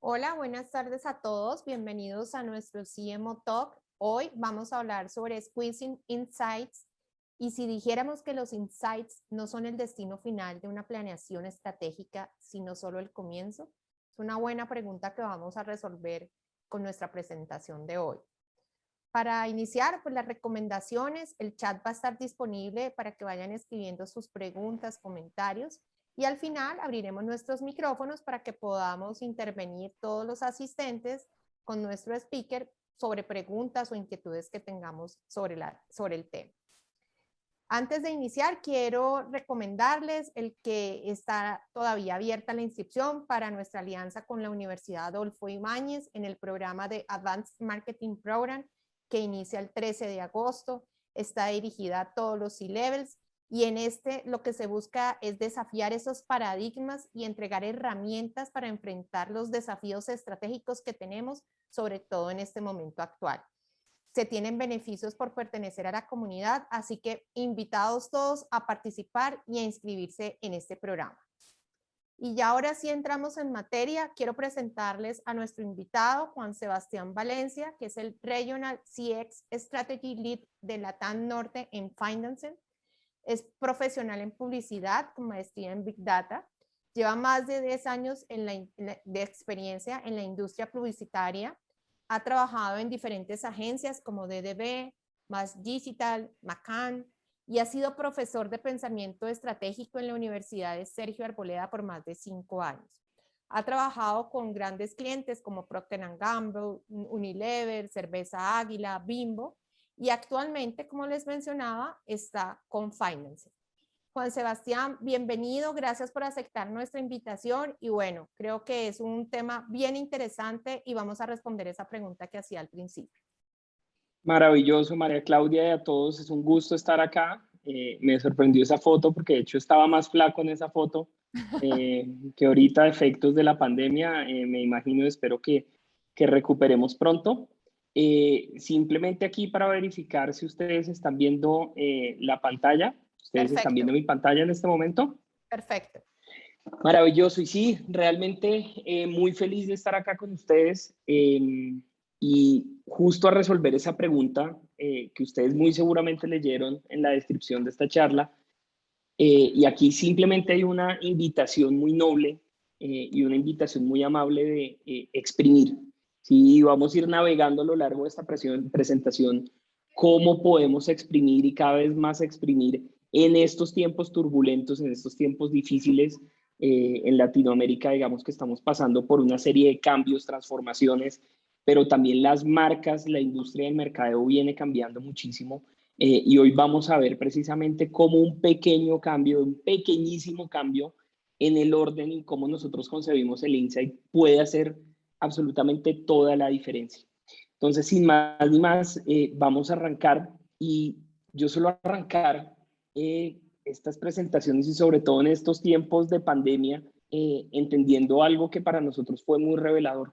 Hola, buenas tardes a todos. Bienvenidos a nuestro CMO Talk. Hoy vamos a hablar sobre Squeezing Insights y si dijéramos que los insights no son el destino final de una planeación estratégica, sino solo el comienzo. Es una buena pregunta que vamos a resolver con nuestra presentación de hoy. Para iniciar, pues las recomendaciones, el chat va a estar disponible para que vayan escribiendo sus preguntas, comentarios y al final abriremos nuestros micrófonos para que podamos intervenir todos los asistentes con nuestro speaker sobre preguntas o inquietudes que tengamos sobre el tema. Antes de iniciar, quiero recomendarles el que está todavía abierta la inscripción para nuestra alianza con la Universidad Adolfo Ibáñez en el programa de Advanced Marketing Program que inicia el 13 de agosto. Está dirigida a todos los C-Levels y en lo que se busca es desafiar esos paradigmas y entregar herramientas para enfrentar los desafíos estratégicos que tenemos, sobre todo en este momento actual. Se tienen beneficios por pertenecer a la comunidad, así que invitados todos a participar y a inscribirse en este programa. Y ya ahora sí entramos en materia, quiero presentarles a nuestro invitado, Juan Sebastián Valencia, que es el Regional CX Strategy Lead de Latam Norte en Finance. Es profesional en publicidad con maestría en Big Data. Lleva más de 10 años de experiencia en la industria publicitaria. Ha trabajado en diferentes agencias como DDB, Mass Digital, McCann, y ha sido profesor de pensamiento estratégico en la Universidad de Sergio Arboleda por más de 5 años. Ha trabajado con grandes clientes como Procter & Gamble, Unilever, Cerveza Águila, Bimbo, y actualmente, como les mencionaba, está con Finance. Juan Sebastián, bienvenido, gracias por aceptar nuestra invitación y bueno, creo que es un tema bien interesante y vamos a responder esa pregunta que hacía al principio. Maravilloso, María Claudia, y a todos, es un gusto estar acá. Me sorprendió esa foto porque de hecho estaba más flaco en esa foto que ahorita, efectos de la pandemia. Me imagino, espero que recuperemos pronto. Simplemente aquí para verificar si ustedes están viendo la pantalla. ¿Ustedes están viendo mi pantalla en este momento? Perfecto. Maravilloso, y sí, realmente muy feliz de estar acá con ustedes y justo a resolver esa pregunta que ustedes muy seguramente leyeron en la descripción de esta charla. Y aquí simplemente hay una invitación muy noble y una invitación muy amable de exprimir. Sí, vamos a ir navegando a lo largo de esta presentación cómo podemos exprimir y cada vez más exprimir en estos tiempos turbulentos, en estos tiempos difíciles. En Latinoamérica, digamos que estamos pasando por una serie de cambios, transformaciones, pero también las marcas, la industria del mercadeo viene cambiando muchísimo. Y hoy vamos a ver precisamente cómo un pequeño cambio, un pequeñísimo cambio en el orden y cómo nosotros concebimos el insight puede hacer absolutamente toda la diferencia. Entonces, sin más ni más, vamos a arrancar y yo suelo arrancar estas presentaciones y sobre todo en estos tiempos de pandemia, entendiendo algo que para nosotros fue muy revelador,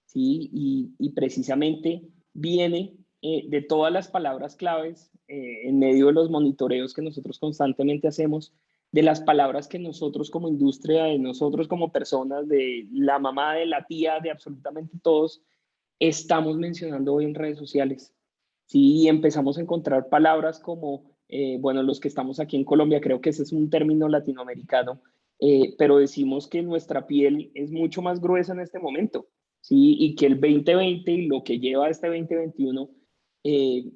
¿sí? Y precisamente viene de todas las palabras claves en medio de los monitoreos que nosotros constantemente hacemos, de las palabras que nosotros como industria, de nosotros como personas, de la mamá, de la tía, de absolutamente todos, estamos mencionando hoy en redes sociales. Sí, y empezamos a encontrar palabras como, bueno, los que estamos aquí en Colombia, creo que ese es un término latinoamericano, pero decimos que nuestra piel es mucho más gruesa en este momento, ¿sí? Y que el 2020 y lo que lleva este 2021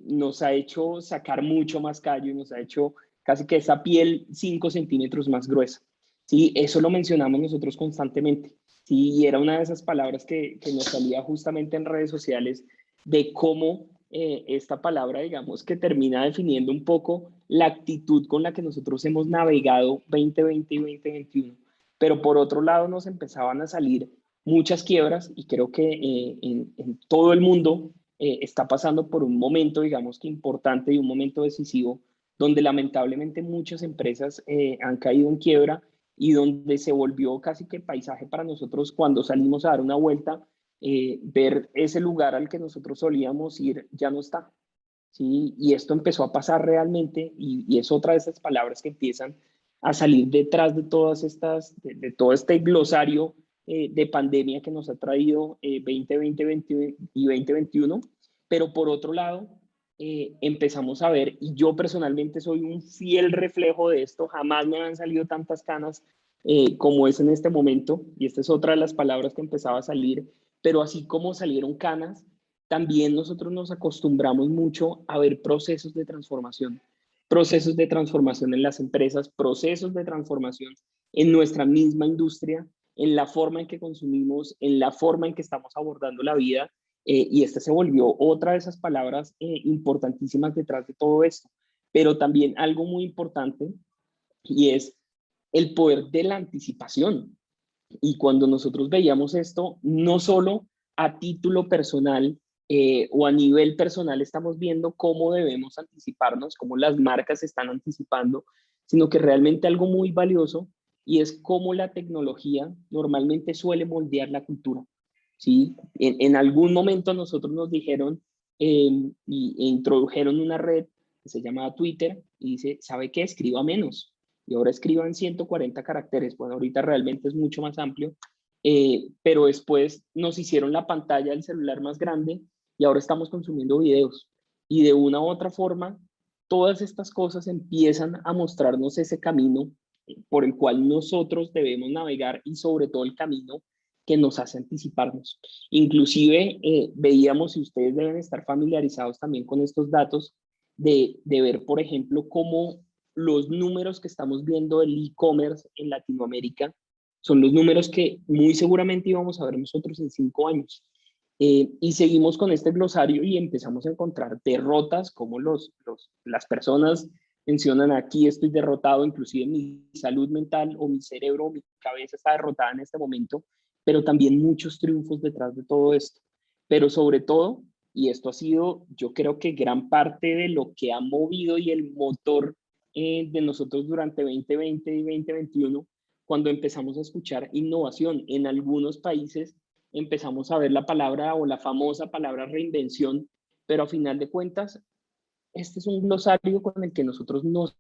nos ha hecho sacar mucho más callo y nos ha hecho casi que esa piel 5 centímetros más gruesa. Sí, eso lo mencionamos nosotros constantemente. Sí, y era una de esas palabras que nos salía justamente en redes sociales de cómo esta palabra, digamos, que termina definiendo un poco la actitud con la que nosotros hemos navegado 2020 y 2021. Pero por otro lado nos empezaban a salir muchas quiebras y creo que en todo el mundo está pasando por un momento, digamos que importante y un momento decisivo, donde lamentablemente muchas empresas han caído en quiebra y donde se volvió casi que paisaje para nosotros cuando salimos a dar una vuelta, ver ese lugar al que nosotros solíamos ir ya no está. ¿Sí? Y esto empezó a pasar realmente y es otra de esas palabras que empiezan a salir detrás de todas estas, de todo este glosario de pandemia que nos ha traído 2020 y 2021, pero por otro lado, empezamos a ver, y yo personalmente soy un fiel reflejo de esto, jamás me han salido tantas canas como es en este momento, y esta es otra de las palabras que empezaba a salir, pero así como salieron canas, también nosotros nos acostumbramos mucho a ver procesos de transformación en las empresas, procesos de transformación en nuestra misma industria, en la forma en que consumimos, en la forma en que estamos abordando la vida, y esta se volvió otra de esas palabras importantísimas detrás de todo esto. Pero también algo muy importante, y es el poder de la anticipación. Y cuando nosotros veíamos esto, no solo a título personal o a nivel personal estamos viendo cómo debemos anticiparnos, cómo las marcas se están anticipando, sino que realmente algo muy valioso, y es cómo la tecnología normalmente suele moldear la cultura. ¿Sí? En algún momento nosotros nos dijeron e introdujeron una red que se llama Twitter y dice, ¿sabe qué? Escriba menos. Y ahora escriban 140 caracteres. Bueno, ahorita realmente es mucho más amplio, pero después nos hicieron la pantalla del celular más grande y ahora estamos consumiendo videos. Y de una u otra forma, todas estas cosas empiezan a mostrarnos ese camino por el cual nosotros debemos navegar y sobre todo el camino que nos hace anticiparnos. Inclusive veíamos, y ustedes deben estar familiarizados también con estos datos, de ver, por ejemplo, cómo los números que estamos viendo del e-commerce en Latinoamérica son los números que muy seguramente íbamos a ver nosotros en 5 años. Y seguimos con este glosario y empezamos a encontrar derrotas, como las personas mencionan aquí, estoy derrotado, inclusive mi salud mental o mi cerebro, mi cabeza está derrotada en este momento, pero también muchos triunfos detrás de todo esto. Pero sobre todo, y esto ha sido, yo creo que gran parte de lo que ha movido y el motor de nosotros durante 2020 y 2021, cuando empezamos a escuchar innovación en algunos países, empezamos a ver la palabra o la famosa palabra reinvención, pero a final de cuentas, este es un glosario con el que nosotros nos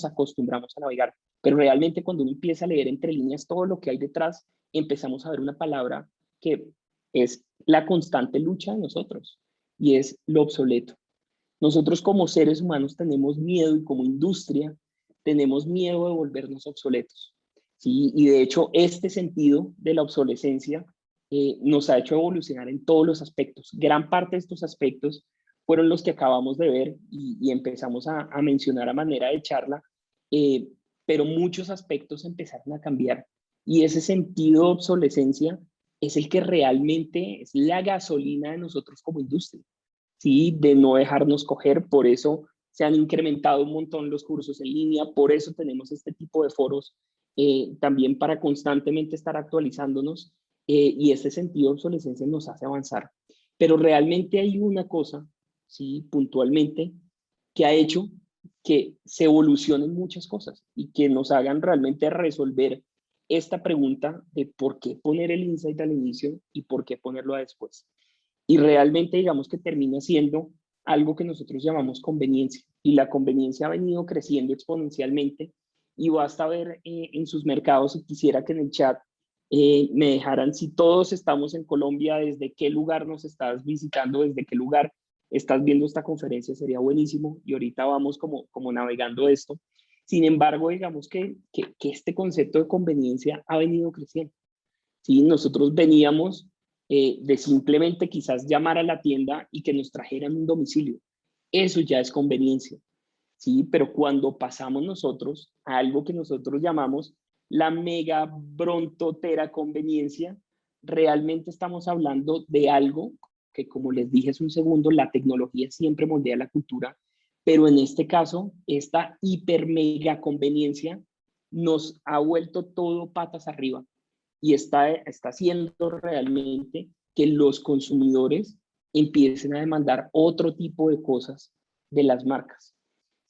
acostumbramos a navegar, pero realmente cuando uno empieza a leer entre líneas todo lo que hay detrás, empezamos a ver una palabra que es la constante lucha de nosotros, y es lo obsoleto. Nosotros como seres humanos tenemos miedo, y como industria tenemos miedo de volvernos obsoletos. ¿Sí? Y de hecho este sentido de la obsolescencia nos ha hecho evolucionar en todos los aspectos. Gran parte de estos aspectos fueron los que acabamos de ver y empezamos a mencionar a manera de charla, eh, pero muchos aspectos empezaron a cambiar. Y ese sentido de obsolescencia es el que realmente es la gasolina de nosotros como industria. ¿Sí? De no dejarnos coger, por eso se han incrementado un montón los cursos en línea, por eso tenemos este tipo de foros también para constantemente estar actualizándonos, y ese sentido de obsolescencia nos hace avanzar. Pero realmente hay una cosa, ¿sí? Puntualmente, que ha hecho que se evolucionen muchas cosas y que nos hagan realmente resolver esta pregunta de por qué poner el insight al inicio y por qué ponerlo a después. Y realmente digamos que termina siendo algo que nosotros llamamos conveniencia. Y la conveniencia ha venido creciendo exponencialmente, y basta ver en sus mercados, y quisiera que en el chat me dejaran, si todos estamos en Colombia, desde qué lugar nos estás visitando, desde qué lugar estás viendo esta conferencia, sería buenísimo. Y ahorita vamos como navegando esto. Sin embargo, digamos que este concepto de conveniencia ha venido creciendo. ¿Sí? Nosotros veníamos de simplemente quizás llamar a la tienda y que nos trajeran un domicilio. Eso ya es conveniencia, ¿sí? Pero cuando pasamos nosotros a algo que nosotros llamamos la mega brontotera conveniencia, realmente estamos hablando de algo que, como les dije hace un segundo, la tecnología siempre moldea la cultura, pero en este caso, esta hiper mega conveniencia nos ha vuelto todo patas arriba, y está haciendo realmente que los consumidores empiecen a demandar otro tipo de cosas de las marcas.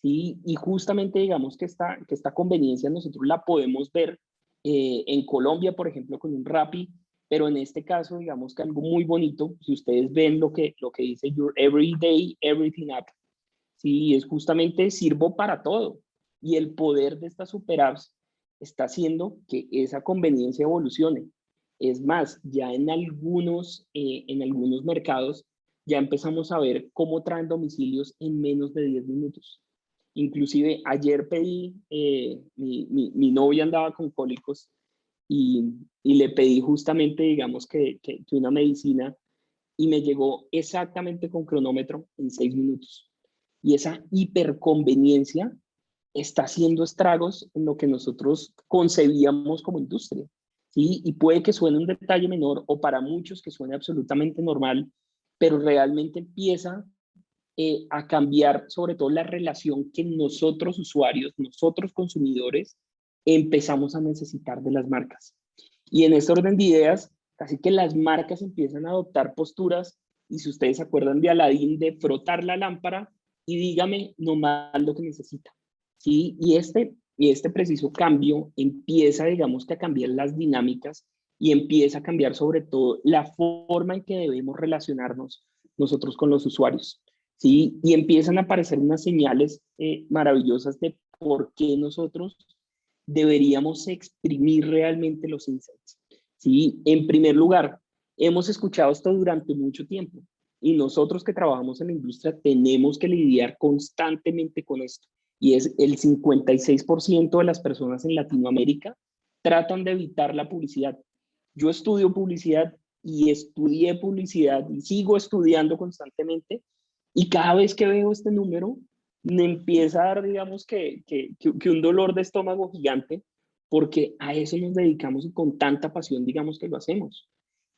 ¿Sí? Y justamente digamos que esta conveniencia nosotros la podemos ver en Colombia, por ejemplo, con un Rappi, pero en este caso, digamos que algo muy bonito, si ustedes ven lo que dice Your Everyday Everything App, ¿sí? Es justamente sirvo para todo. Y el poder de estas super apps está haciendo que esa conveniencia evolucione. Es más, ya en algunos mercados ya empezamos a ver cómo traen domicilios en menos de 10 minutos. Inclusive ayer pedí, mi novia andaba con cólicos y le pedí justamente, digamos, que una medicina y me llegó exactamente con cronómetro en 6 minutos. Y esa hiperconveniencia está haciendo estragos en lo que nosotros concebíamos como industria. ¿Sí? Y puede que suene un detalle menor o para muchos que suene absolutamente normal, pero realmente empieza a cambiar sobre todo la relación que nosotros usuarios, nosotros consumidores, empezamos a necesitar de las marcas. Y en este orden de ideas, casi que las marcas empiezan a adoptar posturas, y si ustedes se acuerdan de Aladdin, de frotar la lámpara y dígame nomás lo que necesita. ¿Sí? Y este preciso cambio empieza, digamos, que a cambiar las dinámicas y empieza a cambiar sobre todo la forma en que debemos relacionarnos nosotros con los usuarios. ¿Sí? Y empiezan a aparecer unas señales maravillosas de por qué nosotros deberíamos exprimir realmente los insights. ¿Sí? En primer lugar, hemos escuchado esto durante mucho tiempo y nosotros que trabajamos en la industria tenemos que lidiar constantemente con esto. Y es el 56% de las personas en Latinoamérica tratan de evitar la publicidad. Yo estudio publicidad y estudié publicidad y sigo estudiando constantemente y cada vez que veo este número me empieza a dar, digamos, que un dolor de estómago gigante, porque a eso nos dedicamos y con tanta pasión, digamos, que lo hacemos.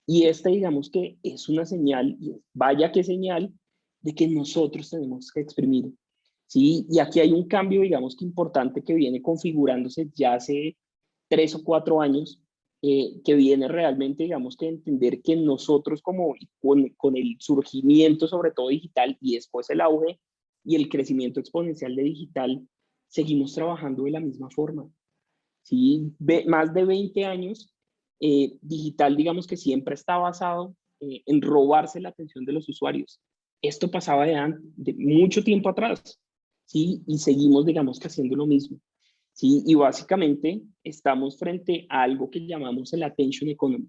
Y digamos, que es una señal, y vaya que señal, de que nosotros tenemos que exprimir. ¿Sí? Y aquí hay un cambio, digamos, que importante que viene configurándose ya hace 3 o 4 años, que viene realmente, digamos, que entender que nosotros como con el surgimiento sobre todo digital y después el auge y el crecimiento exponencial de digital, seguimos trabajando de la misma forma. ¿Sí? Más de 20 años, digital, digamos que siempre está basado en robarse la atención de los usuarios. Esto pasaba de mucho tiempo atrás, ¿sí? Y seguimos, digamos, que haciendo lo mismo. ¿Sí? Y básicamente estamos frente a algo que llamamos el attention economy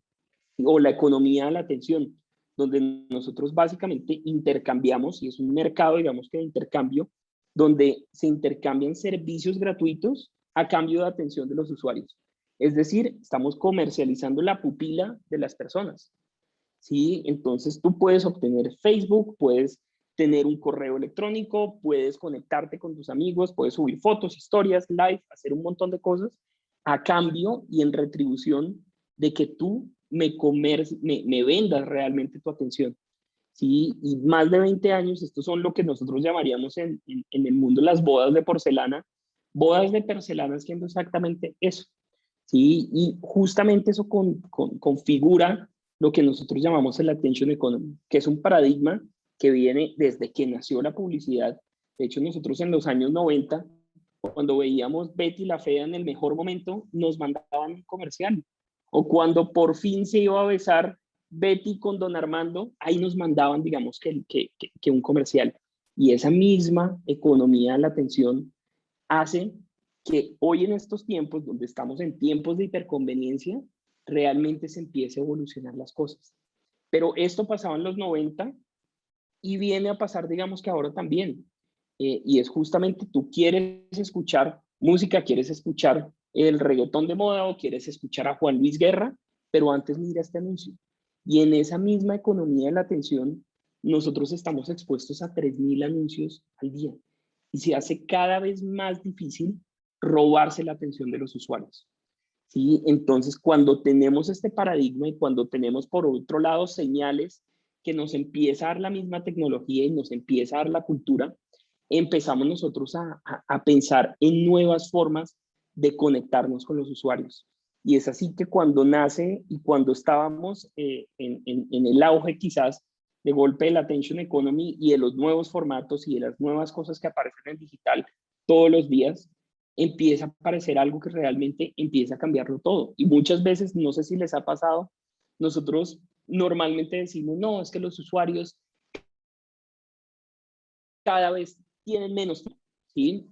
o la economía de la atención, donde nosotros básicamente intercambiamos, y es un mercado, digamos que de intercambio, donde se intercambian servicios gratuitos a cambio de atención de los usuarios. Es decir, estamos comercializando la pupila de las personas. ¿Sí? Entonces tú puedes obtener Facebook, puedes tener un correo electrónico, puedes conectarte con tus amigos, puedes subir fotos, historias, live, hacer un montón de cosas a cambio y en retribución de que tú me vendas realmente tu atención. ¿Sí? Y más de 20 años, estos son lo que nosotros llamaríamos en el mundo las bodas de porcelana. Bodas de porcelana siendo exactamente eso. ¿Sí? Y justamente eso configura lo que nosotros llamamos el attention economy, que es un paradigma que viene desde que nació la publicidad. De hecho, nosotros en los años 90, cuando veíamos Betty la Fea en el mejor momento, nos mandaban un comercial. O cuando por fin se iba a besar Betty con Don Armando, ahí nos mandaban, digamos, que un comercial. Y esa misma economía de la atención hace que hoy en estos tiempos, donde estamos en tiempos de hiperconveniencia, realmente se empiece a evolucionar las cosas. Pero esto pasaba en los 90 y viene a pasar, digamos, que ahora también. Y es justamente tú quieres escuchar música, quieres escuchar el reggaetón de moda o quieres escuchar a Juan Luis Guerra, pero antes mira este anuncio. Y en esa misma economía de la atención, nosotros estamos expuestos a 3.000 anuncios al día. Y se hace cada vez más difícil robarse la atención de los usuarios. ¿Sí? Entonces, cuando tenemos este paradigma y cuando tenemos por otro lado señales que nos empieza a dar la misma tecnología y nos empieza a dar la cultura, empezamos nosotros a pensar en nuevas formas de conectarnos con los usuarios. Y es así que cuando nace y cuando estábamos en el auge quizás de golpe de la attention economy y de los nuevos formatos y de las nuevas cosas que aparecen en digital todos los días, empieza a aparecer algo que realmente empieza a cambiarlo todo. Y muchas veces, no sé si les ha pasado, nosotros normalmente decimos, no, es que los usuarios cada vez tienen menos tiempo, ¿sí?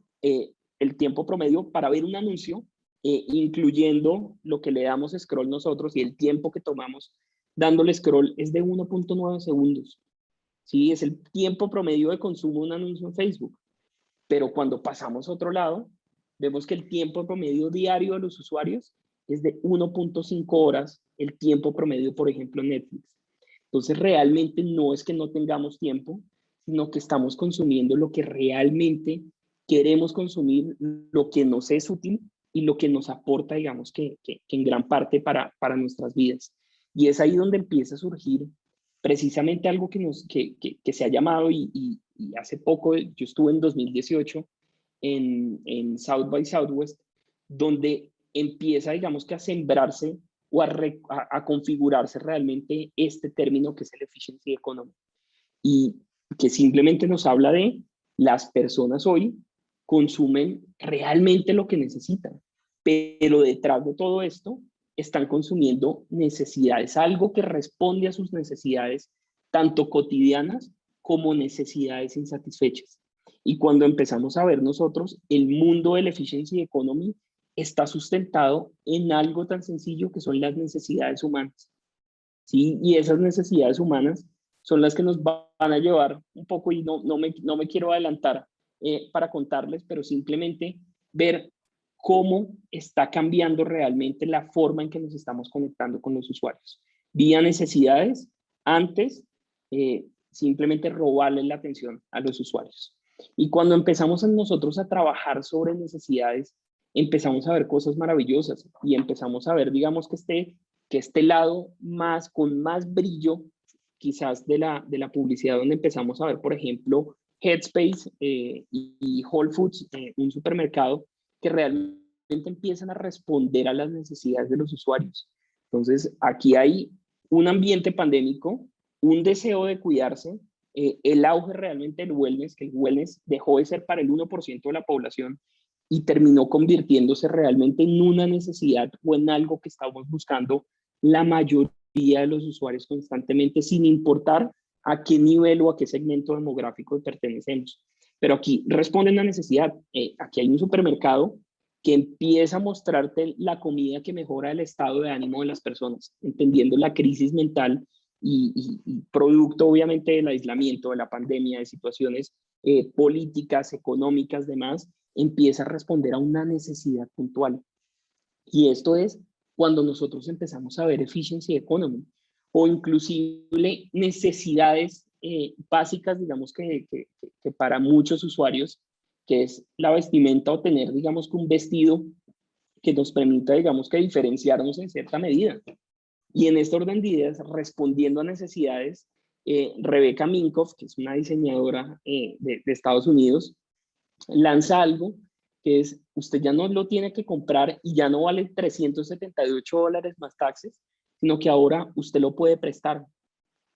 El tiempo promedio para ver un anuncio incluyendo lo que le damos scroll nosotros y el tiempo que tomamos dándole scroll es de 1.9 segundos. ¿Sí? Es el tiempo promedio de consumo de un anuncio en Facebook. Pero cuando pasamos a otro lado, vemos que el tiempo promedio diario de los usuarios es de 1.5 horas, el tiempo promedio, por ejemplo, en Netflix. Entonces, realmente no es que no tengamos tiempo, sino que estamos consumiendo lo que realmente queremos consumir, lo que nos es útil y lo que nos aporta, digamos, que en gran parte para nuestras vidas. Y es ahí donde empieza a surgir precisamente algo que se ha llamado, y hace poco, yo estuve en 2018 en South by Southwest, donde empieza, digamos, que a sembrarse o a configurarse realmente este término que es el efficiency economy, y que simplemente nos habla de las personas hoy consumen realmente lo que necesitan, pero detrás de todo esto están consumiendo necesidades, algo que responde a sus necesidades, tanto cotidianas como necesidades insatisfechas. Y cuando empezamos a ver nosotros, el mundo del efficiency economy está sustentado en algo tan sencillo que son las necesidades humanas. ¿Sí? Y esas necesidades humanas son las que nos van a llevar un poco, y no me quiero adelantar para contarles, pero simplemente ver cómo está cambiando realmente la forma en que nos estamos conectando con los usuarios. Vía necesidades, antes simplemente robarles la atención a los usuarios. Y cuando empezamos nosotros a trabajar sobre necesidades, empezamos a ver cosas maravillosas y empezamos a ver, digamos, que este lado más, con más brillo, quizás de la publicidad, donde empezamos a ver, por ejemplo, Headspace y Whole Foods, un supermercado, que realmente empiezan a responder a las necesidades de los usuarios. Entonces, aquí hay un ambiente pandémico, un deseo de cuidarse, el auge realmente del wellness, que el wellness dejó de ser para el 1% de la población y terminó convirtiéndose realmente en una necesidad o en algo que estamos buscando la mayoría de los usuarios constantemente, sin importar a qué nivel o a qué segmento demográfico pertenecemos. Pero aquí responde una necesidad. Aquí hay un supermercado que empieza a mostrarte la comida que mejora el estado de ánimo de las personas, entendiendo la crisis mental y producto obviamente del aislamiento, de la pandemia, de situaciones políticas, económicas, demás, empieza a responder a una necesidad puntual. Y esto es cuando nosotros empezamos a ver efficiency economy o inclusive necesidades básicas, digamos que para muchos usuarios, que es la vestimenta o tener, digamos, que un vestido que nos permita, digamos, que diferenciarnos en cierta medida. Y en este orden de ideas, respondiendo a necesidades, Rebecca Minkoff, que es una diseñadora de Estados Unidos, lanza algo que es, usted ya no lo tiene que comprar y ya no vale $378 más taxes, sino que ahora usted lo puede prestar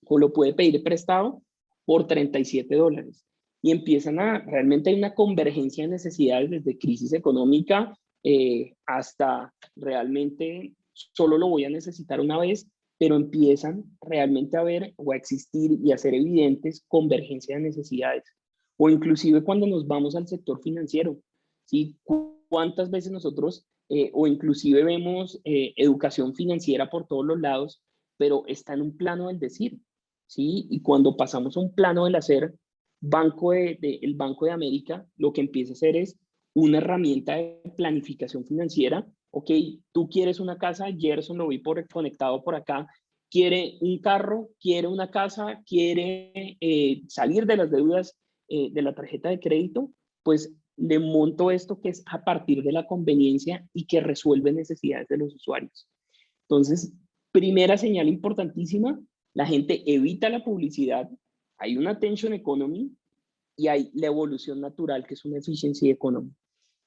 o lo puede pedir prestado por $37. Y empiezan realmente hay una convergencia de necesidades desde crisis económica hasta realmente solo lo voy a necesitar una vez, pero empiezan realmente a ver o a existir y a ser evidentes convergencia de necesidades. O inclusive cuando nos vamos al sector financiero, ¿sí? ¿Cuántas veces nosotros, o inclusive vemos educación financiera por todos los lados, pero está en un plano del decir, ¿sí? Y cuando pasamos a un plano del hacer, el Banco de América lo que empieza a hacer es una herramienta de planificación financiera. Ok, tú quieres una casa, Gerson lo vi conectado por acá, quiere un carro, quiere una casa, quiere salir de las deudas de la tarjeta de crédito, pues le monto esto que es a partir de la conveniencia y que resuelve necesidades de los usuarios. Entonces, primera señal importantísima, la gente evita la publicidad, hay una attention economy y hay la evolución natural, que es una efficiency economy,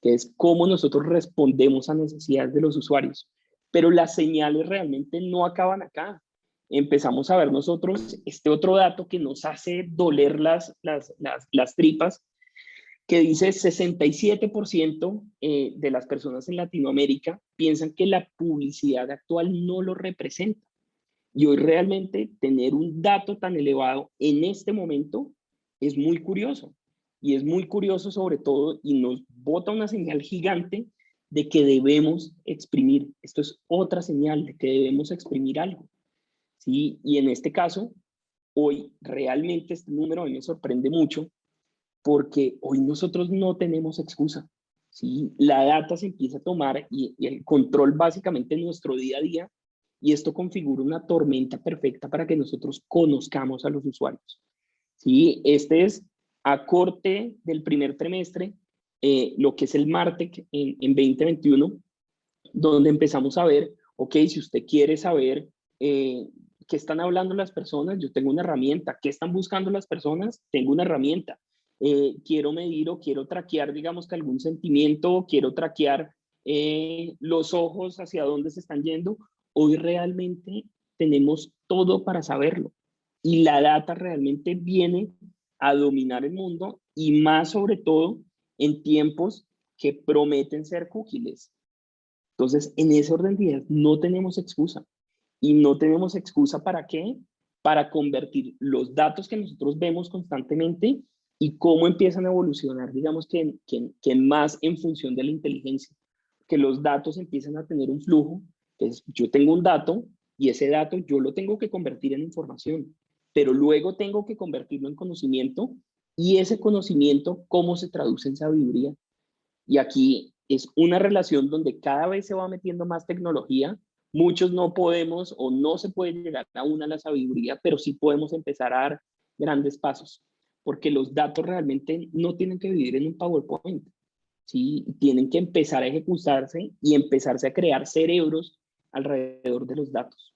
que es cómo nosotros respondemos a necesidades de los usuarios. Pero las señales realmente no acaban acá. Empezamos a ver nosotros este otro dato que nos hace doler las tripas, que dice 67% de las personas en Latinoamérica piensan que la publicidad actual no lo representa. Y hoy realmente tener un dato tan elevado en este momento es muy curioso. Y es muy curioso sobre todo y nos bota una señal gigante de que debemos exprimir. Esto es otra señal de que debemos exprimir algo, ¿sí? Y en este caso, hoy realmente este número a mí me sorprende mucho porque hoy nosotros no tenemos excusa, ¿sí? La data se empieza a tomar y el control básicamente en nuestro día a día, y esto configura una tormenta perfecta para que nosotros conozcamos a los usuarios, ¿sí? Este es a corte del primer trimestre, lo que es el MarTech en 2021, donde empezamos a ver, ok, si usted quiere saber qué están hablando las personas, yo tengo una herramienta. ¿Qué están buscando las personas? Tengo una herramienta. Quiero medir o quiero traquear, digamos que algún sentimiento, quiero traquear los ojos hacia dónde se están yendo. Hoy realmente tenemos todo para saberlo. Y la data realmente viene a dominar el mundo y más sobre todo en tiempos que prometen ser cookieless. Entonces, en ese orden de ideas no tenemos excusa. ¿Y no tenemos excusa para qué? Para convertir los datos que nosotros vemos constantemente y cómo empiezan a evolucionar, digamos que más en función de la inteligencia. Que los datos empiezan a tener un flujo, que es, yo tengo un dato y ese dato yo lo tengo que convertir en información, pero luego tengo que convertirlo en conocimiento y ese conocimiento, ¿cómo se traduce en sabiduría? Y aquí es una relación donde cada vez se va metiendo más tecnología. Muchos no podemos o no se puede llegar aún a la sabiduría, pero sí podemos empezar a dar grandes pasos, porque los datos realmente no tienen que vivir en un PowerPoint, ¿sí? Tienen que empezar a ejecutarse y empezarse a crear cerebros alrededor de los datos.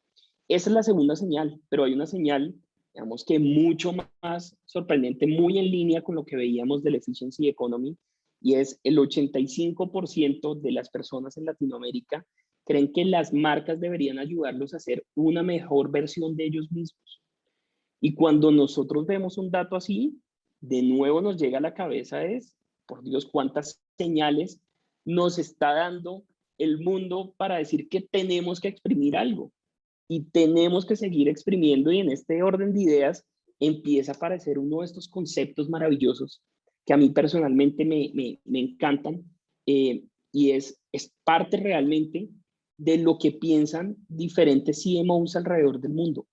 Esa es la segunda señal, pero hay una señal, digamos que mucho más sorprendente, muy en línea con lo que veíamos del Efficiency Economy, y es el 85% de las personas en Latinoamérica creen que las marcas deberían ayudarlos a hacer una mejor versión de ellos mismos. Y cuando nosotros vemos un dato así, de nuevo nos llega a la cabeza es, por Dios, cuántas señales nos está dando el mundo para decir que tenemos que exprimir algo y tenemos que seguir exprimiendo, y en este orden de ideas empieza a aparecer uno de estos conceptos maravillosos que a mí personalmente me encantan, y es parte realmente de lo que piensan diferentes CMOs alrededor del mundo.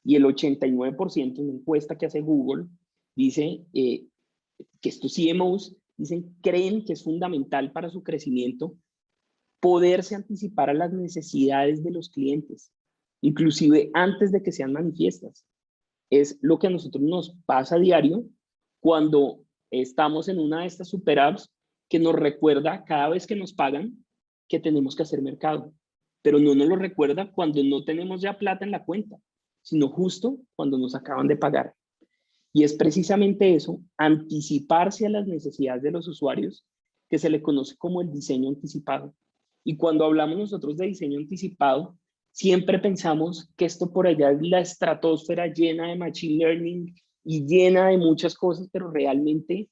Y el 89% en una encuesta que hace Google dice que estos CMOs dicen, creen que es fundamental para su crecimiento poderse anticipar a las necesidades de los clientes, inclusive antes de que sean manifiestas. Es lo que a nosotros nos pasa a diario cuando estamos en una de estas super apps que nos recuerda cada vez que nos pagan que tenemos que hacer mercado, pero no nos lo recuerda cuando no tenemos ya plata en la cuenta, sino justo cuando nos acaban de pagar. Y es precisamente eso, anticiparse a las necesidades de los usuarios, que se le conoce como el diseño anticipado. Y cuando hablamos nosotros de diseño anticipado, siempre pensamos que esto por allá es la estratosfera llena de machine learning y llena de muchas cosas, pero realmente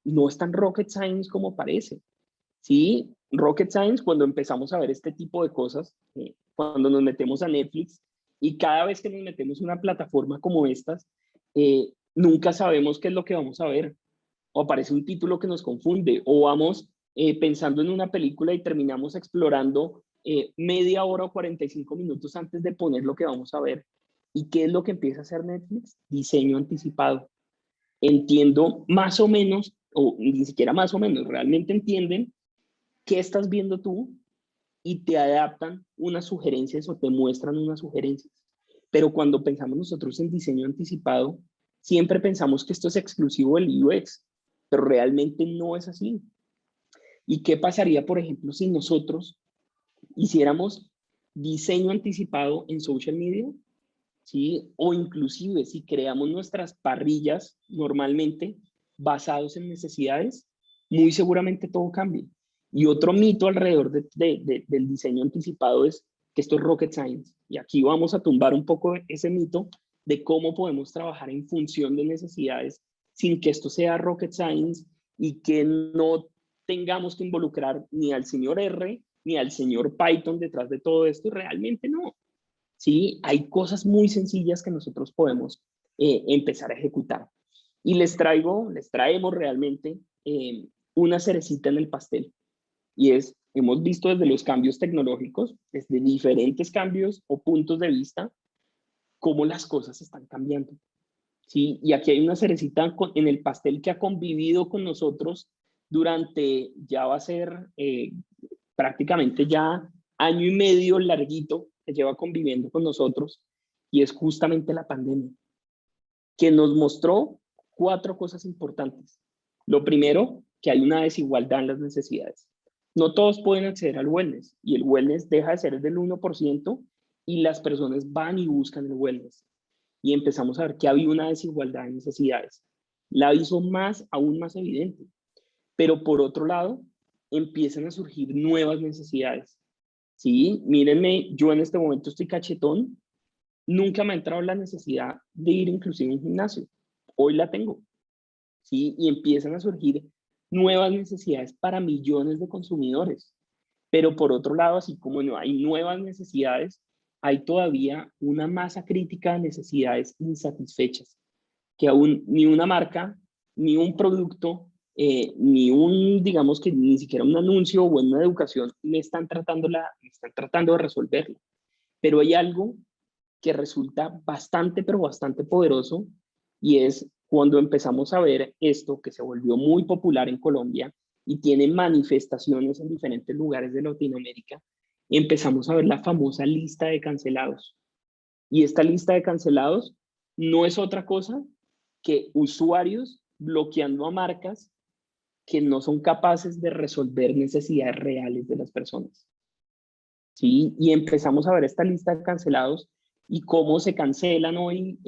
no es tan rocket science como parece. Sí, rocket science cuando empezamos a ver este tipo de cosas, cuando nos metemos a Netflix y cada vez que nos metemos en una plataforma como estas, nunca sabemos qué es lo que vamos a ver, o aparece un título que nos confunde, o vamos pensando en una película y terminamos explorando media hora o 45 minutos antes de poner lo que vamos a ver. ¿Y qué es lo que empieza a hacer Netflix? Diseño anticipado. Entiendo más o menos, o ni siquiera más o menos, realmente entienden qué estás viendo tú y te adaptan unas sugerencias o te muestran unas sugerencias. Pero cuando pensamos nosotros en diseño anticipado, siempre pensamos que esto es exclusivo del UX, pero realmente no es así. ¿Y qué pasaría, por ejemplo, si nosotros hiciéramos diseño anticipado en social media? ¿Sí? O inclusive si creamos nuestras parrillas normalmente basados en necesidades, muy seguramente todo cambia. Y otro mito alrededor del diseño anticipado es que esto es rocket science. Y aquí vamos a tumbar un poco ese mito de cómo podemos trabajar en función de necesidades sin que esto sea rocket science y que no tengamos que involucrar ni al señor R ni al señor Python detrás de todo esto. Realmente no. ¿Sí? Hay cosas muy sencillas que nosotros podemos empezar a ejecutar. Y les traemos realmente una cerecita en el pastel. Y es Hemos visto desde los cambios tecnológicos, desde diferentes cambios o puntos de vista, cómo las cosas están cambiando. ¿Sí? Y aquí hay una cerecita en el pastel que ha convivido con nosotros durante, ya va a ser prácticamente ya año y medio larguito que lleva conviviendo con nosotros, y es justamente la pandemia, que nos mostró 4 cosas importantes. Lo primero, que hay una desigualdad en las necesidades. No todos pueden acceder al wellness, y el wellness deja de ser del 1% y las personas van y buscan el wellness. Y empezamos a ver que había una desigualdad en necesidades. La hizo aún más evidente. Pero por otro lado, empiezan a surgir nuevas necesidades. Sí, mírenme, yo en este momento estoy cachetón, nunca me ha entrado la necesidad de ir inclusive a un gimnasio. Hoy la tengo. ¿Sí? Y empiezan a surgir nuevas necesidades para millones de consumidores. Pero por otro lado, así como no hay nuevas necesidades, hay todavía una masa crítica de necesidades insatisfechas, que aún ni una marca, ni un producto, digamos que ni siquiera un anuncio o una educación me están tratando de resolverlo. Pero hay algo que resulta bastante, pero bastante poderoso, y es cuando empezamos a ver esto que se volvió muy popular en Colombia y tiene manifestaciones en diferentes lugares de Latinoamérica, empezamos a ver la famosa lista de cancelados. Y esta lista de cancelados no es otra cosa que usuarios bloqueando a marcas que no son capaces de resolver necesidades reales de las personas. ¿Sí? Y empezamos a ver esta lista de cancelados y cómo se cancelan hoy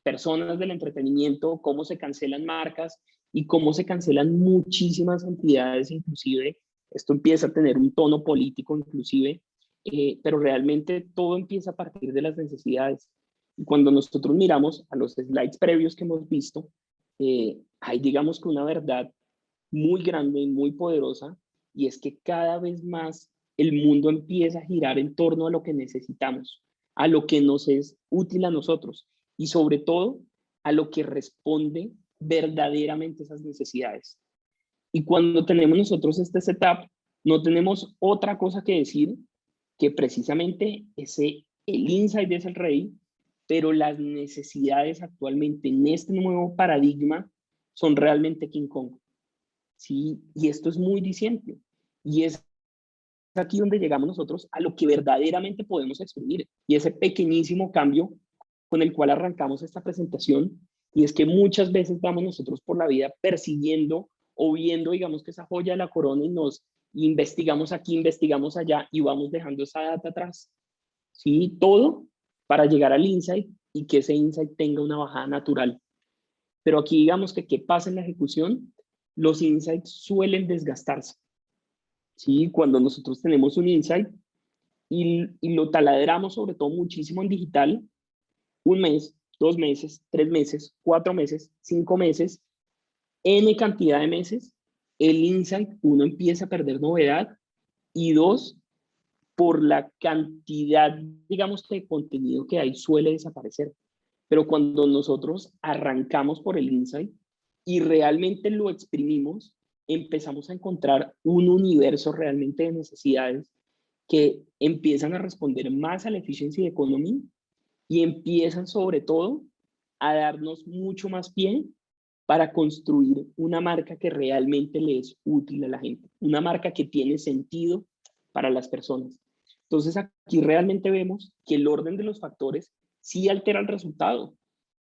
personas del entretenimiento, cómo se cancelan marcas y cómo se cancelan muchísimas entidades, inclusive esto empieza a tener un tono político inclusive, pero realmente todo empieza a partir de las necesidades. Y cuando nosotros miramos a los slides previos que hemos visto, hay digamos que una verdad muy grande y muy poderosa, y es que cada vez más el mundo empieza a girar en torno a lo que necesitamos, a lo que nos es útil a nosotros y sobre todo a lo que responde verdaderamente esas necesidades. Y cuando tenemos nosotros este setup, no tenemos otra cosa que decir que precisamente el insight es el rey, pero las necesidades actualmente en este nuevo paradigma son realmente King Kong. ¿Sí? Y esto es muy diciente. Y es aquí donde llegamos nosotros a lo que verdaderamente podemos exprimir. Y ese pequeñísimo cambio con el cual arrancamos esta presentación, y es que muchas veces vamos nosotros por la vida persiguiendo o viendo, digamos que esa joya de la corona y nos investigamos aquí, investigamos allá y vamos dejando esa data atrás. ¿Sí? Todo para llegar al insight y que ese insight tenga una bajada natural. Pero aquí digamos que qué pasa en la ejecución, los insights suelen desgastarse. ¿Sí? Cuando nosotros tenemos un insight y lo taladramos sobre todo muchísimo en digital, 1 mes, 2 meses, 3 meses, 4 meses, 5 meses, N cantidad de meses, el insight, uno empieza a perder novedad y 2, por la cantidad, digamos, de contenido que hay, suele desaparecer. Pero cuando nosotros arrancamos por el insight y realmente lo exprimimos, empezamos a encontrar un universo realmente de necesidades que empiezan a responder más a la efficiency economy y empiezan sobre todo a darnos mucho más pie para construir una marca que realmente le es útil a la gente, una marca que tiene sentido para las personas. Entonces aquí realmente vemos que el orden de los factores sí altera el resultado.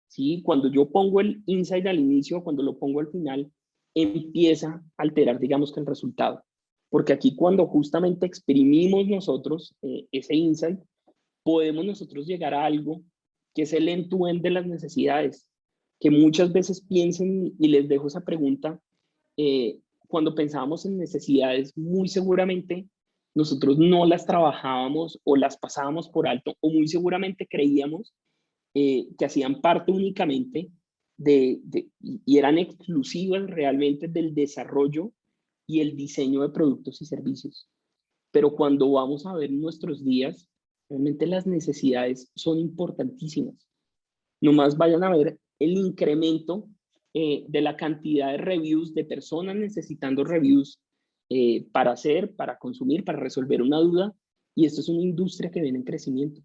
¿Sí? Cuando yo pongo el insight al inicio, cuando lo pongo al final, empieza a alterar, digamos que el resultado. Porque aquí cuando justamente exprimimos nosotros ese insight, podemos nosotros llegar a algo que es el end-to-end de las necesidades, que muchas veces piensen, y les dejo esa pregunta, cuando pensábamos en necesidades, muy seguramente nosotros no las trabajábamos o las pasábamos por alto, o muy seguramente creíamos que hacían parte únicamente y eran exclusivas realmente del desarrollo y el diseño de productos y servicios. Pero cuando vamos a ver nuestros días, realmente las necesidades son importantísimas. Nomás vayan a ver el incremento de la cantidad de reviews, de personas necesitando reviews para hacer, para consumir, para resolver una duda, y esto es una industria que viene en crecimiento.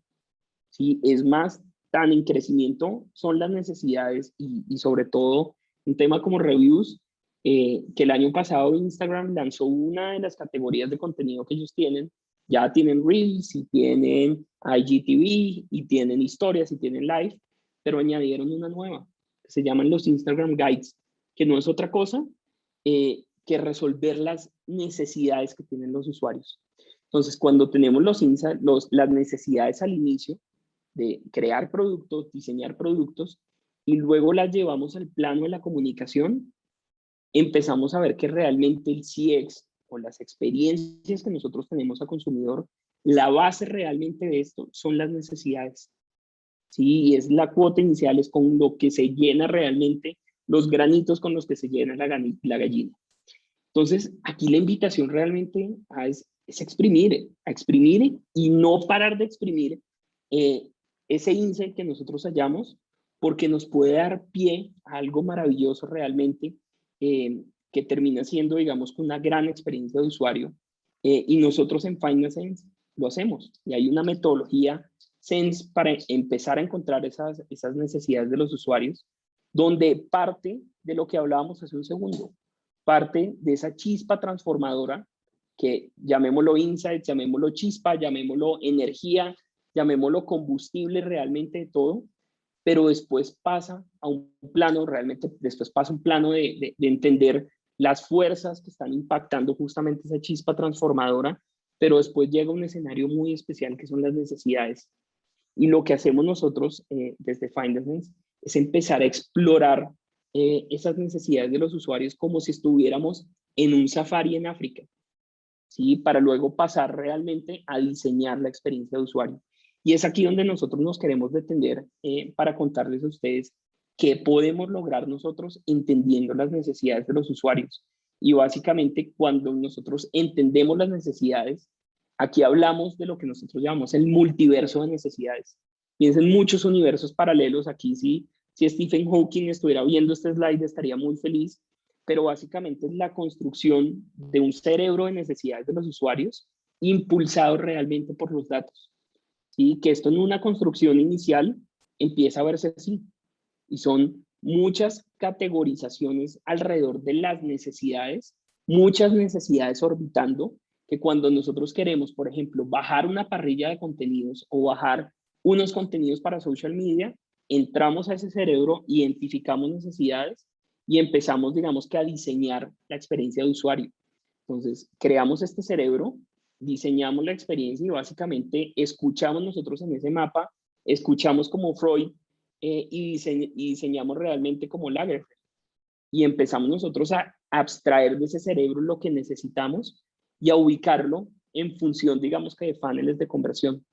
¿Sí? Es más, tan en crecimiento son las necesidades y sobre todo un tema como reviews, que el año pasado Instagram lanzó una de las categorías de contenido que ellos tienen. Ya tienen Reels y tienen IGTV y tienen historias y tienen live, pero añadieron una nueva que se llaman los Instagram Guides, que no es otra cosa que resolver las necesidades que tienen los usuarios. Entonces, cuando tenemos las necesidades al inicio de crear productos, diseñar productos, y luego las llevamos al plano de la comunicación, empezamos a ver que realmente el CX o las experiencias que nosotros tenemos a consumidor, la base realmente de esto son las necesidades. Sí, es la cuota inicial, es con lo que se llena realmente los granitos con los que se llena la gallina. Entonces, aquí la invitación realmente es exprimir, a exprimir y no parar de exprimir ese insight que nosotros hallamos, porque nos puede dar pie a algo maravilloso realmente, que termina siendo, digamos, una gran experiencia de usuario. Y nosotros en Find Sense lo hacemos. Y hay una metodología Sense para empezar a encontrar esas necesidades de los usuarios, donde parte de lo que hablábamos hace un segundo, parte de esa chispa transformadora, que llamémoslo insight, llamémoslo chispa, llamémoslo energía, llamémoslo combustible realmente de todo, pero después pasa a un plano, realmente después pasa un plano de entender las fuerzas que están impactando justamente esa chispa transformadora, pero después llega un escenario muy especial que son las necesidades. Y lo que hacemos nosotros desde Findersense es empezar a explorar esas necesidades de los usuarios como si estuviéramos en un safari en África, ¿sí? Para luego pasar realmente a diseñar la experiencia de usuario. Y es aquí donde nosotros nos queremos detener para contarles a ustedes qué podemos lograr nosotros entendiendo las necesidades de los usuarios. Y básicamente cuando nosotros entendemos las necesidades, aquí hablamos de lo que nosotros llamamos el multiverso de necesidades. Piensen muchos universos paralelos. Aquí sí, si Stephen Hawking estuviera viendo este slide estaría muy feliz, pero básicamente es la construcción de un cerebro de necesidades de los usuarios impulsado realmente por los datos. ¿Sí? Que esto en una construcción inicial empieza a verse así, y son muchas categorizaciones alrededor de las necesidades, muchas necesidades orbitando, que cuando nosotros queremos, por ejemplo, bajar una parrilla de contenidos o bajar unos contenidos para social media, entramos a ese cerebro, identificamos necesidades y empezamos, digamos que a diseñar la experiencia de usuario. Entonces, creamos este cerebro, diseñamos la experiencia y básicamente escuchamos nosotros en ese mapa, escuchamos como Freud y diseñamos realmente como Lagerfeld. Y empezamos nosotros a abstraer de ese cerebro lo que necesitamos y a ubicarlo en función, digamos que de funnels de conversión.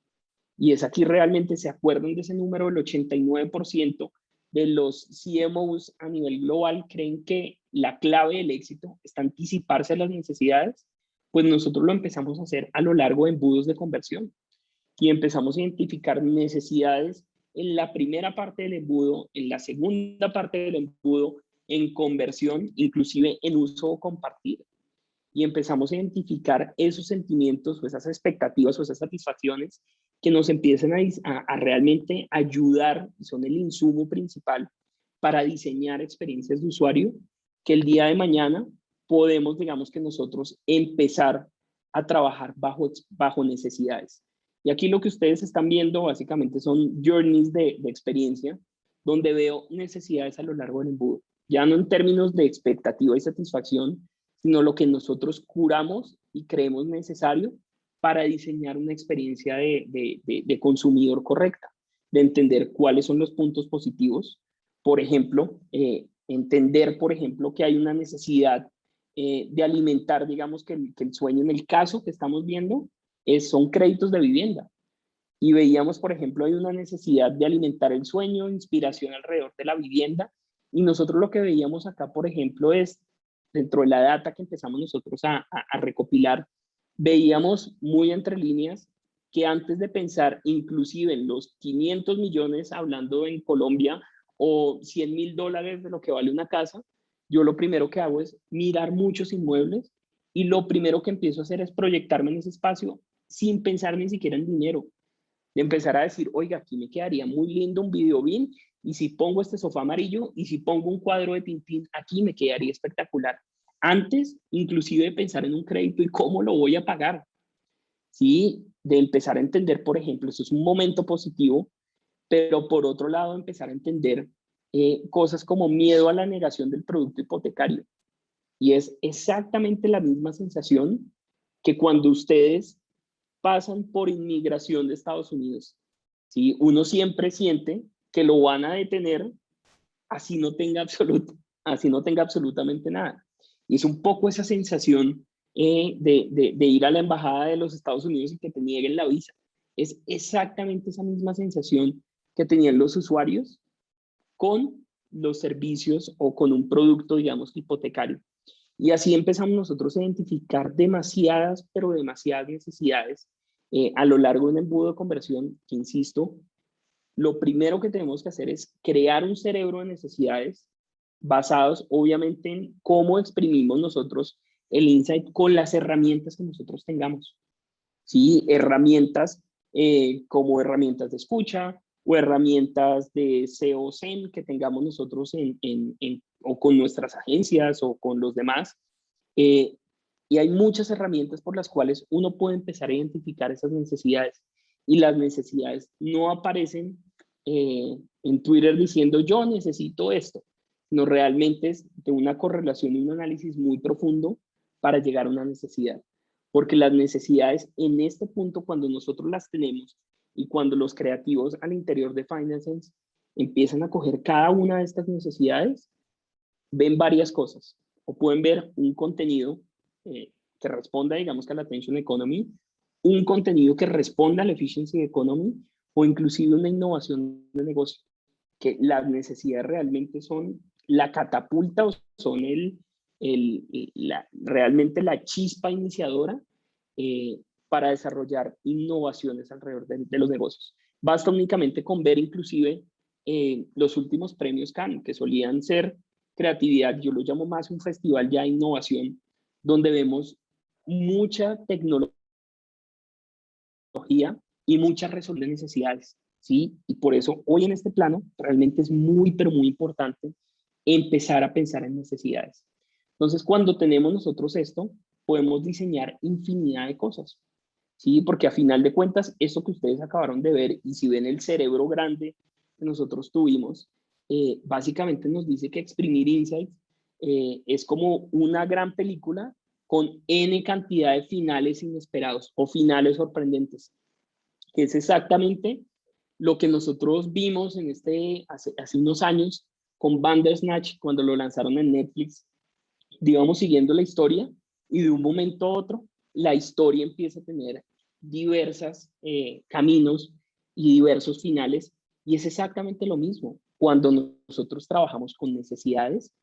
Y es aquí realmente se acuerdan de ese número, el 89% de los CMOs a nivel global creen que la clave del éxito está anticiparse a las necesidades. Pues nosotros lo empezamos a hacer a lo largo de embudos de conversión y empezamos a identificar necesidades en la primera parte del embudo, en la segunda parte del embudo, en conversión, inclusive en uso compartido. Y empezamos a identificar esos sentimientos o esas expectativas o esas satisfacciones que nos empiezan a realmente ayudar, y son el insumo principal para diseñar experiencias de usuario, que el día de mañana podemos, digamos que nosotros, empezar a trabajar bajo necesidades. Y aquí lo que ustedes están viendo básicamente son journeys de experiencia, donde veo necesidades a lo largo del embudo. Ya no en términos de expectativa y satisfacción, sino lo que nosotros curamos y creemos necesario para diseñar una experiencia de consumidor correcta, de entender cuáles son los puntos positivos. Por ejemplo, entender, por ejemplo, que hay una necesidad de alimentar, digamos que el sueño en el caso que estamos viendo son créditos de vivienda. Y veíamos, por ejemplo, hay una necesidad de alimentar el sueño, inspiración alrededor de la vivienda. Y nosotros lo que veíamos acá, por ejemplo, es dentro de la data que empezamos nosotros a recopilar, veíamos muy entre líneas que antes de pensar inclusive en los 500 millones, hablando en Colombia, o $100,000 de lo que vale una casa, yo lo primero que hago es mirar muchos inmuebles y lo primero que empiezo a hacer es proyectarme en ese espacio sin pensar ni siquiera en dinero. De empezar a decir, oiga, aquí me quedaría muy lindo un video bien, y si pongo este sofá amarillo, y si pongo un cuadro de Tintín, aquí me quedaría espectacular. Antes, inclusive, de pensar en un crédito y cómo lo voy a pagar. Sí, de empezar a entender, por ejemplo, eso es un momento positivo, pero por otro lado, empezar a entender cosas como miedo a la negación del producto hipotecario. Y es exactamente la misma sensación que cuando ustedes pasan por inmigración de Estados Unidos. ¿Sí? Uno siempre siente que lo van a detener así no tenga así no tenga absolutamente nada. Y es un poco esa sensación de ir a la embajada de los Estados Unidos y que te nieguen la visa. Es exactamente esa misma sensación que tenían los usuarios con los servicios o con un producto, digamos, hipotecario. Y así empezamos nosotros a identificar demasiadas, pero demasiadas necesidades a lo largo de un embudo de conversión que, insisto, lo primero que tenemos que hacer es crear un cerebro de necesidades basados obviamente en cómo exprimimos nosotros el insight con las herramientas que nosotros tengamos. ¿Sí? Herramientas como herramientas de escucha o herramientas de SEO, SEM que tengamos nosotros o con nuestras agencias o con los demás. Y hay muchas herramientas por las cuales uno puede empezar a identificar esas necesidades. Y las necesidades no aparecen en Twitter diciendo yo necesito esto, no, realmente es de una correlación y un análisis muy profundo para llegar a una necesidad. Porque las necesidades en este punto, cuando nosotros las tenemos y cuando los creativos al interior de Finance empiezan a coger cada una de estas necesidades, ven varias cosas. O pueden ver un contenido que responda, digamos, que a la attention economy, un contenido que responda a la efficiency economy, o inclusive una innovación de negocio, que las necesidades realmente son la catapulta o son realmente la chispa iniciadora para desarrollar innovaciones alrededor de los negocios. Basta únicamente con ver inclusive los últimos premios Cannes, que solían ser creatividad, yo lo llamo más un festival ya de innovación, donde vemos mucha tecnología y mucha resolución de necesidades, ¿sí? Y por eso hoy en este plano realmente es muy, pero muy importante empezar a pensar en necesidades. Entonces, cuando tenemos nosotros esto, podemos diseñar infinidad de cosas, ¿sí? Porque a final de cuentas, esto que ustedes acabaron de ver, y si ven el cerebro grande que nosotros tuvimos, básicamente nos dice que exprimir insights es como una gran película con N cantidad de finales inesperados o finales sorprendentes, que es exactamente lo que nosotros vimos en hace unos años con Bandersnatch cuando lo lanzaron en Netflix. Íbamos siguiendo la historia y de un momento a otro la historia empieza a tener diversos caminos y diversos finales, y es exactamente lo mismo cuando nosotros trabajamos con necesidades.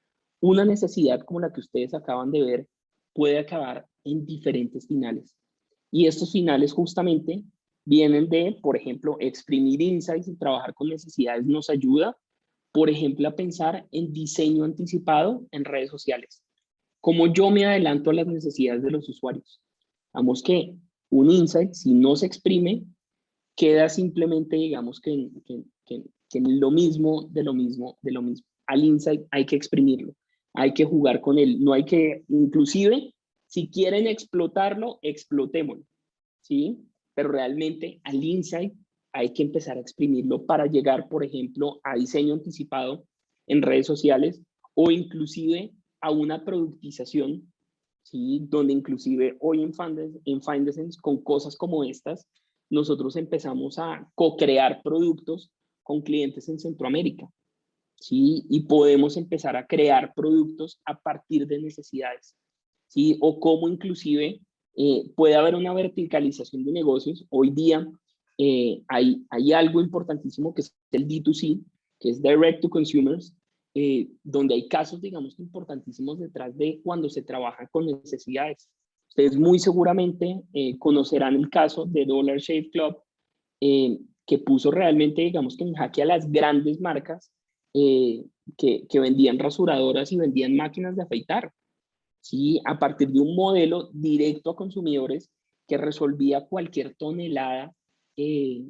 Una necesidad como la que ustedes acaban de ver puede acabar en diferentes finales, y estos finales justamente vienen de, por ejemplo, exprimir insights y trabajar con necesidades nos ayuda, por ejemplo, a pensar en diseño anticipado en redes sociales. Como yo me adelanto a las necesidades de los usuarios. Vamos que un insight, si no se exprime, queda simplemente, digamos, que en lo mismo, de lo mismo, de lo mismo. Al insight hay que exprimirlo, hay que jugar con él, no hay que, inclusive, si quieren explotarlo, explotémoslo, ¿sí? Pero realmente al insight hay que empezar a exprimirlo para llegar, por ejemplo, a diseño anticipado en redes sociales o inclusive a una productización, ¿sí? Donde inclusive hoy en Findesense, con cosas como estas, nosotros empezamos a co-crear productos con clientes en Centroamérica, ¿sí? Y podemos empezar a crear productos a partir de necesidades, ¿sí? O cómo inclusive puede haber una verticalización de negocios. Hoy día hay algo importantísimo que es el D2C, que es Direct to Consumers, donde hay casos, digamos, importantísimos detrás de cuando se trabaja con necesidades. Ustedes muy seguramente conocerán el caso de Dollar Shave Club, que puso realmente, digamos, que en jaque a las grandes marcas que vendían rasuradoras y vendían máquinas de afeitar. ¿sí? A partir de un modelo directo a consumidores que resolvía cualquier tonelada de,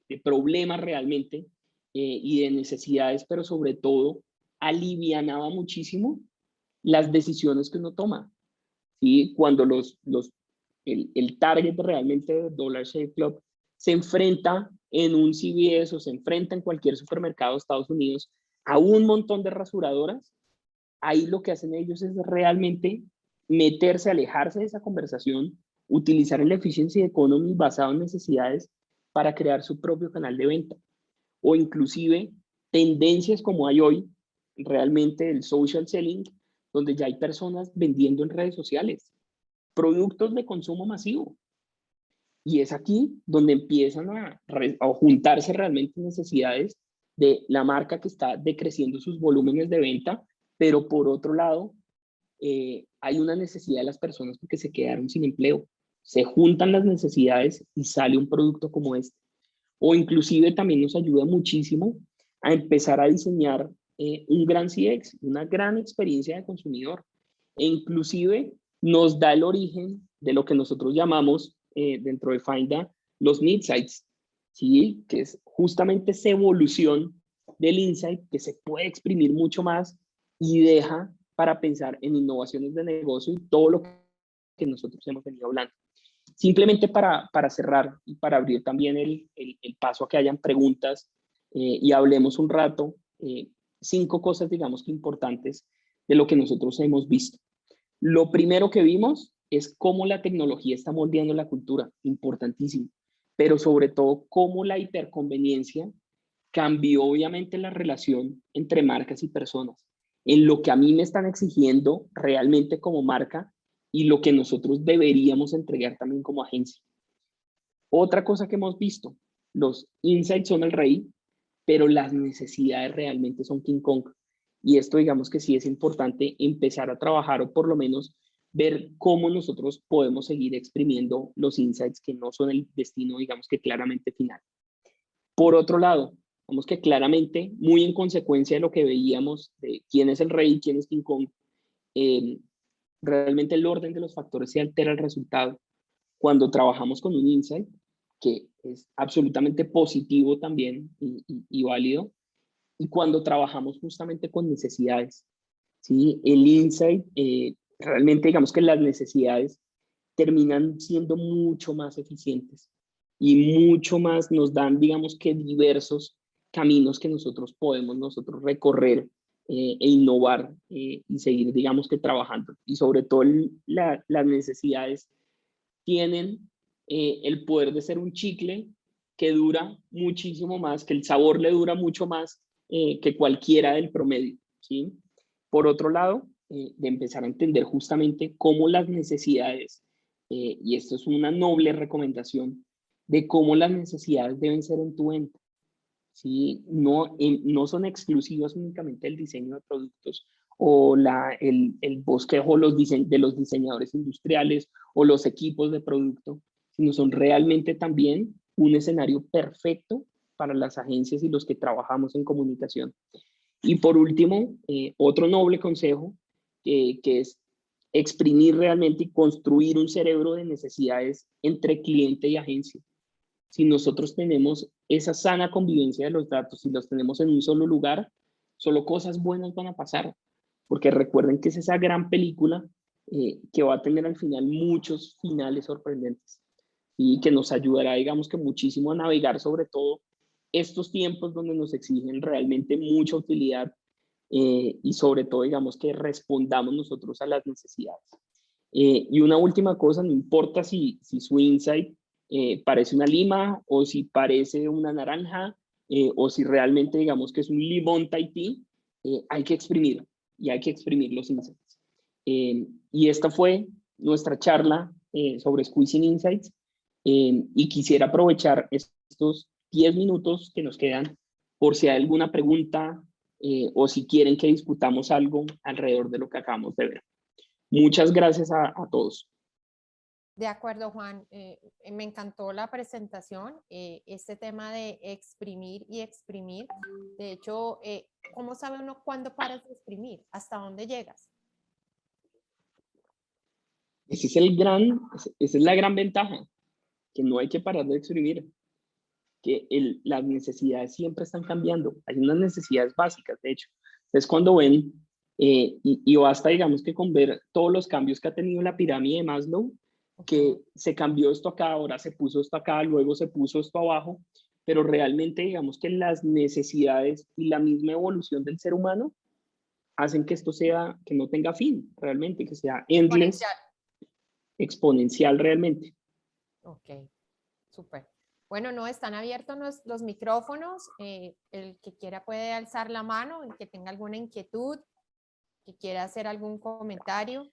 de problemas realmente y de necesidades, pero sobre todo alivianaba muchísimo las decisiones que uno toma. ¿Sí? Cuando el target realmente de Dollar Shave Club se enfrenta en un CVS o se enfrenta en cualquier supermercado de Estados Unidos a un montón de rasuradoras, ahí lo que hacen ellos es realmente meterse, alejarse de esa conversación, utilizar el efficiency economy basado en necesidades para crear su propio canal de venta. O inclusive tendencias como hay hoy, realmente el social selling, donde ya hay personas vendiendo en redes sociales productos de consumo masivo. Y es aquí donde empiezan a juntarse realmente necesidades de la marca que está decreciendo sus volúmenes de venta, pero por otro lado, hay una necesidad de las personas porque se quedaron sin empleo. Se juntan las necesidades y sale un producto como este. O inclusive también nos ayuda muchísimo a empezar a diseñar un gran CX, una gran experiencia de consumidor. E inclusive nos da el origen de lo que nosotros llamamos dentro de Finda los Insights, ¿sí? Que es justamente esa evolución del insight que se puede exprimir mucho más y deja para pensar en innovaciones de negocio y todo lo que nosotros hemos venido hablando. Simplemente para cerrar y para abrir también el paso a que hayan preguntas y hablemos un rato, 5 cosas, digamos que importantes de lo que nosotros hemos visto. Lo primero que vimos es cómo la tecnología está moldeando la cultura, importantísimo, pero sobre todo cómo la hiperconveniencia cambió obviamente la relación entre marcas y personas, en lo que a mí me están exigiendo realmente como marca y lo que nosotros deberíamos entregar también como agencia. Otra cosa que hemos visto, los insights son el rey, pero las necesidades realmente son King Kong. Y esto digamos que sí es importante empezar a trabajar o por lo menos ver cómo nosotros podemos seguir exprimiendo los insights que no son el destino, digamos que claramente final. Por otro lado, vemos que claramente, muy en consecuencia de lo que veíamos de quién es el rey, quién es King Kong, eh, realmente el orden de los factores se altera el resultado. Cuando trabajamos con un insight, que es absolutamente positivo también y válido, y cuando trabajamos justamente con necesidades, ¿sí? El insight, realmente digamos que las necesidades terminan siendo mucho más eficientes y mucho más nos dan, digamos que diversos caminos que nosotros podemos nosotros recorrer e innovar y seguir, digamos que trabajando. Y sobre todo las necesidades tienen el poder de ser un chicle que dura muchísimo más, que el sabor le dura mucho más que cualquiera del promedio, ¿sí? Por otro lado, de empezar a entender justamente cómo las necesidades, y esto es una noble recomendación, de cómo las necesidades deben ser en tu venta, ¿sí? No, no son exclusivas únicamente del diseño de productos o el bosquejo de los diseñadores industriales o los equipos de producto, sino son realmente también un escenario perfecto para las agencias y los que trabajamos en comunicación. Y por último, otro noble consejo, que es exprimir realmente y construir un cerebro de necesidades entre cliente y agencia. Si nosotros tenemos esa sana convivencia de los datos y los tenemos en un solo lugar, solo cosas buenas van a pasar, porque recuerden que es esa gran película que va a tener al final muchos finales sorprendentes y que nos ayudará, digamos que muchísimo a navegar sobre todo estos tiempos donde nos exigen realmente mucha utilidad y sobre todo, digamos que respondamos nosotros a las necesidades. Y una última cosa, no importa si su insight parece una lima o si parece una naranja o si realmente digamos que es un limón Tahití, hay que exprimir y hay que exprimir los insights. Y esta fue nuestra charla sobre Squeezing Insights y quisiera aprovechar estos 10 minutos que nos quedan por si hay alguna pregunta o si quieren que discutamos algo alrededor de lo que acabamos de ver. Muchas gracias a todos. De acuerdo, Juan. Me encantó la presentación, este tema de exprimir y exprimir. De hecho, ¿cómo sabe uno cuándo paras de exprimir? ¿Hasta dónde llegas? Ese es el gran, esa es la gran ventaja, que no hay que parar de exprimir, que las necesidades siempre están cambiando. Hay unas necesidades básicas, de hecho. Entonces, cuando ven, y basta, digamos, que con ver todos los cambios que ha tenido la pirámide de Maslow, que se cambió esto acá, ahora se puso esto acá, luego se puso esto abajo, pero realmente digamos que las necesidades y la misma evolución del ser humano hacen que esto sea, que no tenga fin, realmente, que sea endless, Exponencial. exponencial realmente. Ok, súper. Bueno, no, están abiertos los micrófonos. El que quiera puede alzar la mano, el que tenga alguna inquietud, que quiera hacer algún comentario.